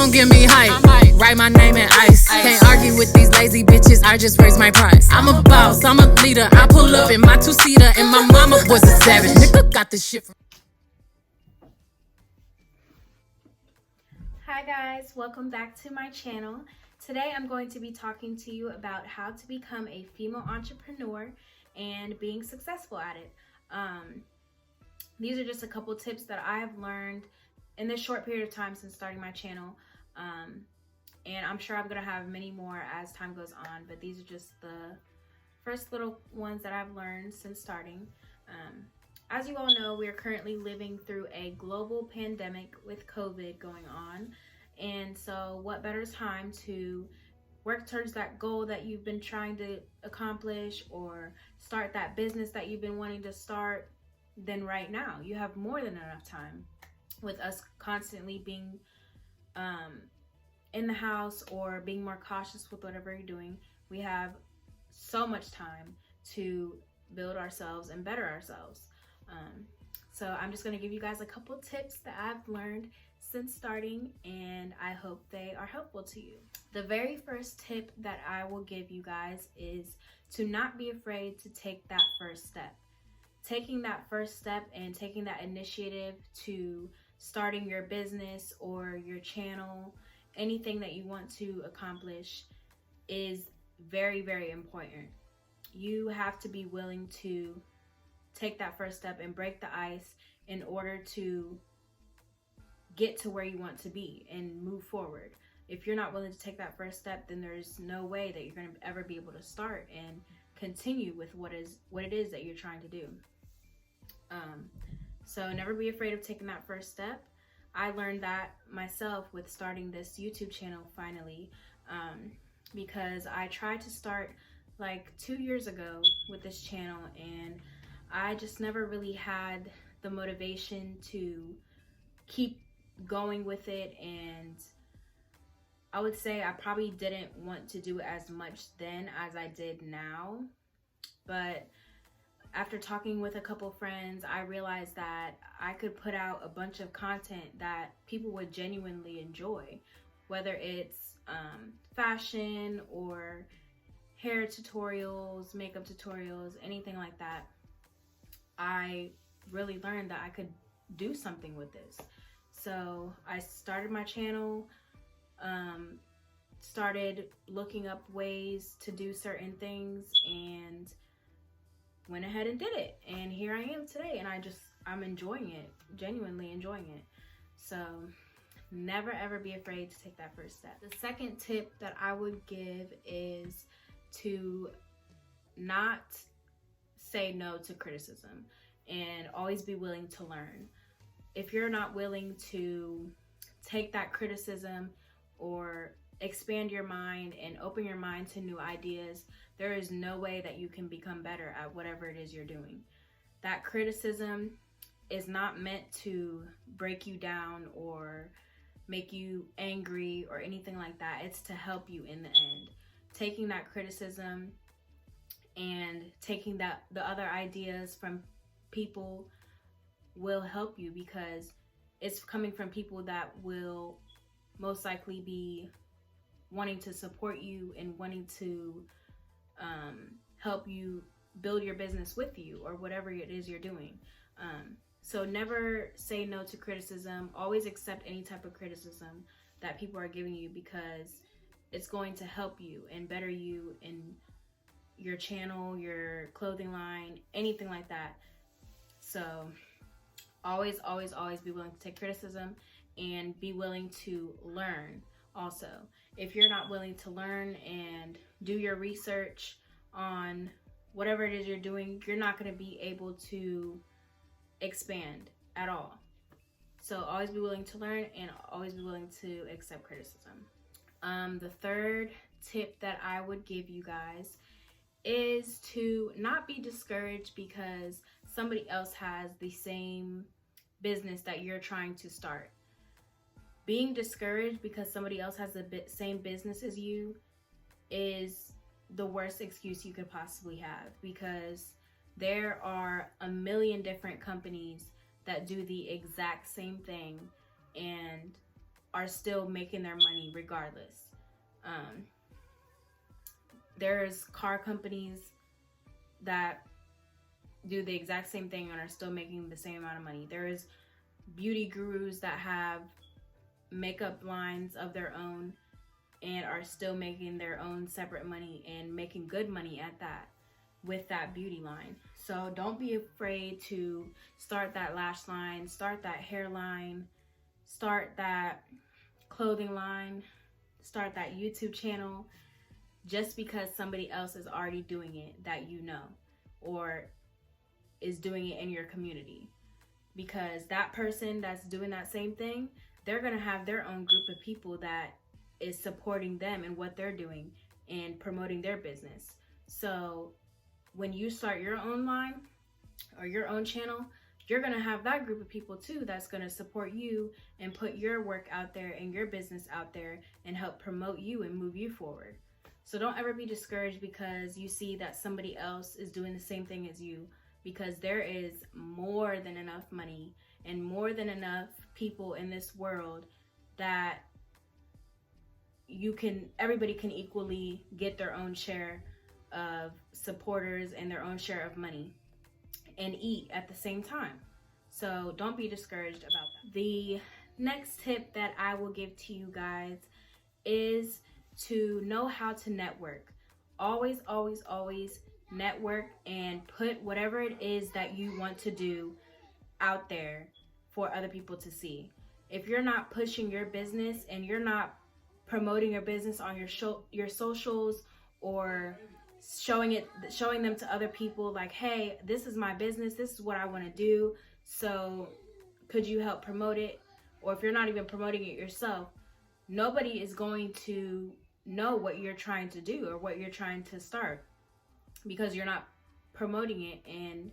Don't give me hype. Write my name in ice. Can't argue with these lazy bitches. I just raise my price. I'm a boss. I'm a leader. I pull up in my two-seater, and my mama was a savage. Nigga got this shit from. Hi guys, welcome back to my channel. Today I'm going to be talking to you about how to become a female entrepreneur and being successful at it. These are just a couple tips that I have learned in this short period of time since starting my channel. And I'm sure I'm gonna have many more as time goes on, but these are just the first little ones that I've learned since starting. As you all know, we are currently living through a global pandemic with COVID going on. And so what better time to work towards that goal that you've been trying to accomplish or start that business that you've been wanting to start than right now. You have more than enough time. With us constantly being in the house or being more cautious with whatever you're doing, we have so much time to build ourselves and better ourselves. So I'm just going to give you guys a couple tips that I've learned since starting, and I hope they are helpful to you. The very first tip that I will give you guys is to not be afraid to take that first step. Taking that first step and taking that initiative to starting your business or your channel, anything that you want to accomplish, is very, very important. You have to be willing to take that first step and break the ice in order to get to where you want to be and move forward. If you're not willing to take that first step, then there's no way that you're going to ever be able to start and continue with what it is that you're trying to do. So never be afraid of taking that first step. I learned that myself with starting this YouTube channel finally, because I tried to start like 2 years ago with this channel, and I just never really had the motivation to keep going with it. And I would say I probably didn't want to do it as much then as I did now. But after talking with a couple friends, I realized that I could put out a bunch of content that people would genuinely enjoy, whether it's fashion or hair tutorials, makeup tutorials, anything like that. I really learned that I could do something with this. So I started my channel, started looking up ways to do certain things, and went ahead and did it. And here I am today, and I'm enjoying it, genuinely enjoying it. So never ever be afraid to take that first step. The second tip that I would give is to not say no to criticism and always be willing to learn. If you're not willing to take that criticism or expand your mind and open your mind to new ideas, there is no way that you can become better at whatever it is you're doing. That criticism is not meant to break you down or make you angry or anything like that. It's to help you in the end. Taking that criticism and taking the other ideas from people will help you, because it's coming from people that will most likely be wanting to support you and wanting to help you build your business with you or whatever it is you're doing. So never say no to criticism. Always accept any type of criticism that people are giving you, because it's going to help you and better you in your channel, your clothing line, anything like that. So always, always, always be willing to take criticism and be willing to learn also. If you're not willing to learn and do your research on whatever it is you're doing, you're not going to be able to expand at all. So always be willing to learn and always be willing to accept criticism. The third tip that I would give you guys is to not be discouraged because somebody else has the same business that you're trying to start. Being discouraged because somebody else has the same business as you is the worst excuse you could possibly have, because there are a million different companies that do the exact same thing, and are still making their money regardless. There's car companies that do the exact same thing and are still making the same amount of money. There's beauty gurus that have makeup lines of their own and are still making their own separate money and making good money at that with that beauty line. So don't be afraid to start that lash line, start that hair line, start that clothing line, start that YouTube channel, just because somebody else is already doing it that you know, or is doing it in your community. Because that person that's doing that same thing, they're gonna have their own group of people that is supporting them and what they're doing and promoting their business. So when you start your own line or your own channel, you're gonna have that group of people too that's gonna support you and put your work out there and your business out there and help promote you and move you forward. So don't ever be discouraged because you see that somebody else is doing the same thing as you, because there is more than enough money and more than enough people in this world that everybody can equally get their own share of supporters and their own share of money and eat at the same time. So don't be discouraged about that. The next tip that I will give to you guys is to know how to network. Always, always, always network and put whatever it is that you want to do out there for other people to see. If you're not pushing your business and you're not promoting your business on your socials or showing them to other people like, hey, this is my business, this is what I want to do, so could you help promote it? Or if you're not even promoting it yourself, nobody is going to know what you're trying to do or what you're trying to start, because you're not promoting it and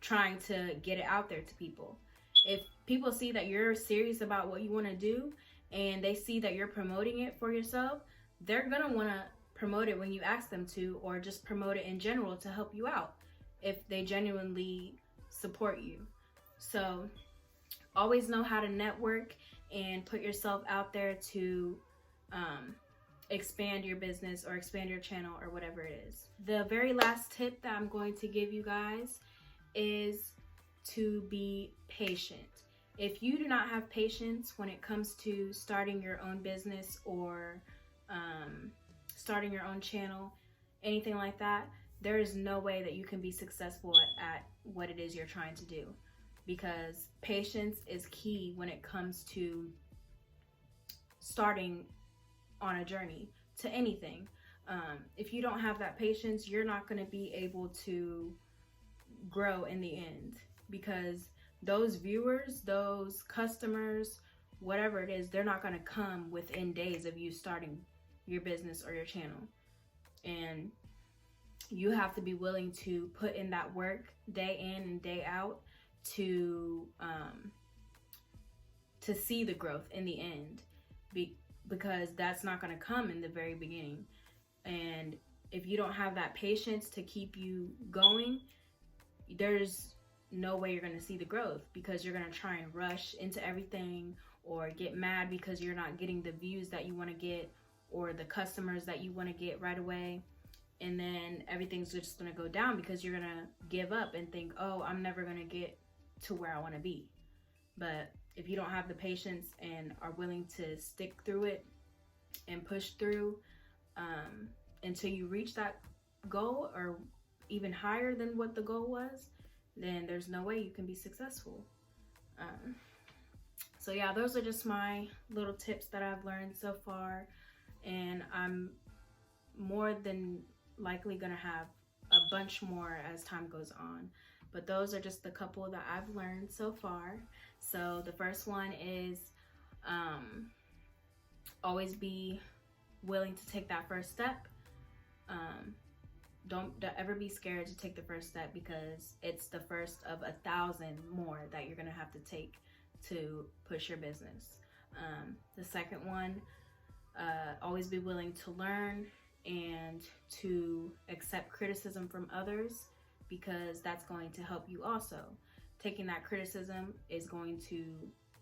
trying to get it out there to people. If people see that you're serious about what you want to do and they see that you're promoting it for yourself, they're gonna want to promote it when you ask them to, or just promote it in general to help you out if they genuinely support you. So always know how to network and put yourself out there to expand your business or expand your channel or whatever it is. The very last tip that I'm going to give you guys is to be patient. If you do not have patience when it comes to starting your own business or starting your own channel, anything like that, there is no way that you can be successful at what it is you're trying to do, because patience is key when it comes to starting on a journey to anything. If you don't have that patience, you're not going to be able to grow in the end, because those viewers, those customers, whatever it is, they're not going to come within days of you starting your business or your channel. And you have to be willing to put in that work day in and day out to see the growth in the end, because that's not going to come in the very beginning. And if you don't have that patience to keep you going, there's no way you're going to see the growth, because you're going to try and rush into everything or get mad because you're not getting the views that you want to get or the customers that you want to get right away. And then everything's just going to go down because you're going to give up and think, oh, I'm never going to get to where I want to be. But if you don't have the patience and are willing to stick through it and push through until you reach that goal or even higher than what the goal was, then there's no way you can be successful. So yeah, those are just my little tips that I've learned so far, and I'm more than likely gonna have a bunch more as time goes on, but those are just the couple that I've learned so far. So the first one is always be willing to take that first step. Don't ever be scared to take the first step, because it's the first of 1,000 more that you're gonna have to take to push your business. The second one, always be willing to learn and to accept criticism from others, because that's going to help you also. Taking that criticism is going to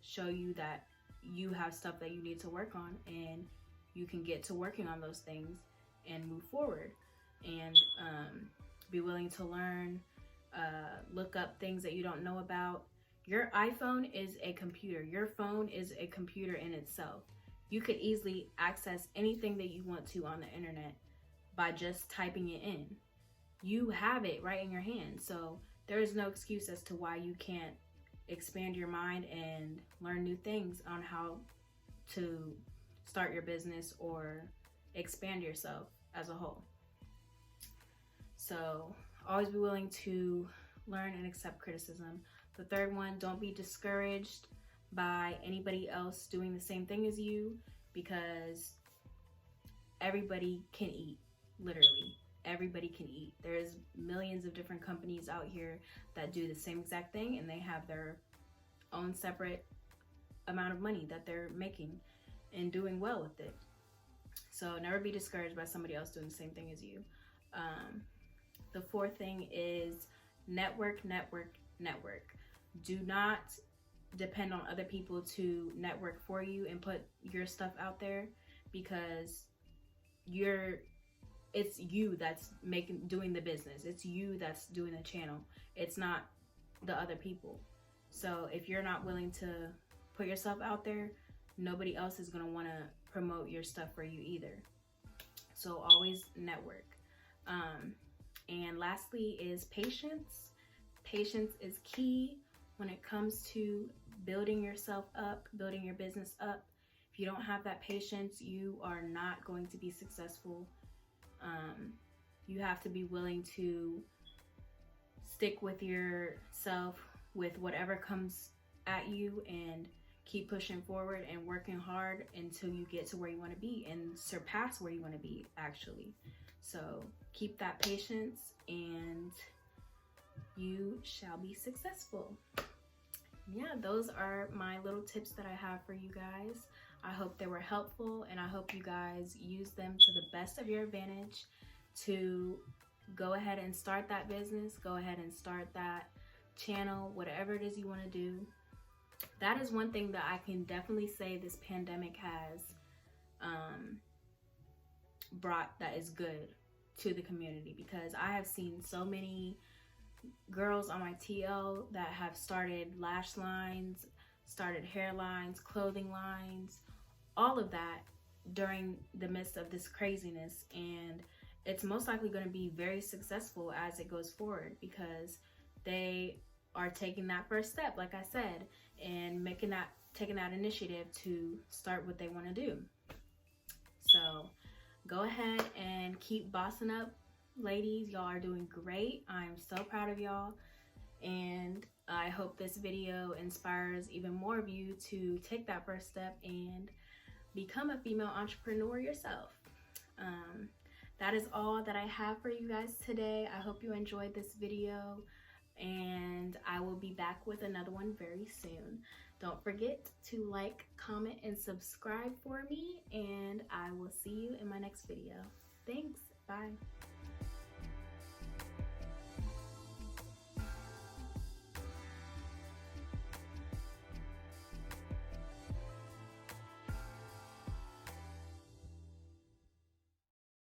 show you that you have stuff that you need to work on, and you can get to working on those things and move forward, and be willing to learn, look up things that you don't know about. Your iPhone is a computer. Your phone is a computer in itself. You could easily access anything that you want to on the internet by just typing it in. You have it right in your hand. So there is no excuse as to why you can't expand your mind and learn new things on how to start your business or expand yourself as a whole. So always be willing to learn and accept criticism. The third one, don't be discouraged by anybody else doing the same thing as you, because everybody can eat, literally. Everybody can eat. There's millions of different companies out here that do the same exact thing, and they have their own separate amount of money that they're making and doing well with it. So never be discouraged by somebody else doing the same thing as you. The fourth thing is network, network, network. Do not depend on other people to network for you and put your stuff out there, because it's you that's doing the business. It's you that's doing the channel. It's not the other people. So if you're not willing to put yourself out there, nobody else is going to want to promote your stuff for you either. So always network. And lastly is patience. Patience is key when it comes to building yourself up, building your business up. If you don't have that patience, you are not going to be successful. You have to be willing to stick with yourself, with whatever comes at you, and keep pushing forward and working hard until you get to where you want to be and surpass where you want to be, actually. So keep that patience and you shall be successful. Yeah, those are my little tips that I have for you guys. I hope they were helpful, and I hope you guys use them to the best of your advantage to go ahead and start that business, go ahead and start that channel, whatever it is you want to do. That is one thing that I can definitely say this pandemic has brought that is good to the community, because I have seen so many girls on my TL that have started lash lines, started hair lines, clothing lines, all of that during the midst of this craziness, and it's most likely going to be very successful as it goes forward, because they are taking that first step, like I said, and taking that initiative to start what they want to do. So go ahead and keep bossing up, ladies. Y'all are doing great. I'm so proud of y'all, and I hope this video inspires even more of you to take that first step and become a female entrepreneur yourself. That is all that I have for you guys today. I hope you enjoyed this video, and I will be back with another one very soon. Don't forget to like, comment, and subscribe for me, and I will see you in my next video. Thanks. Bye.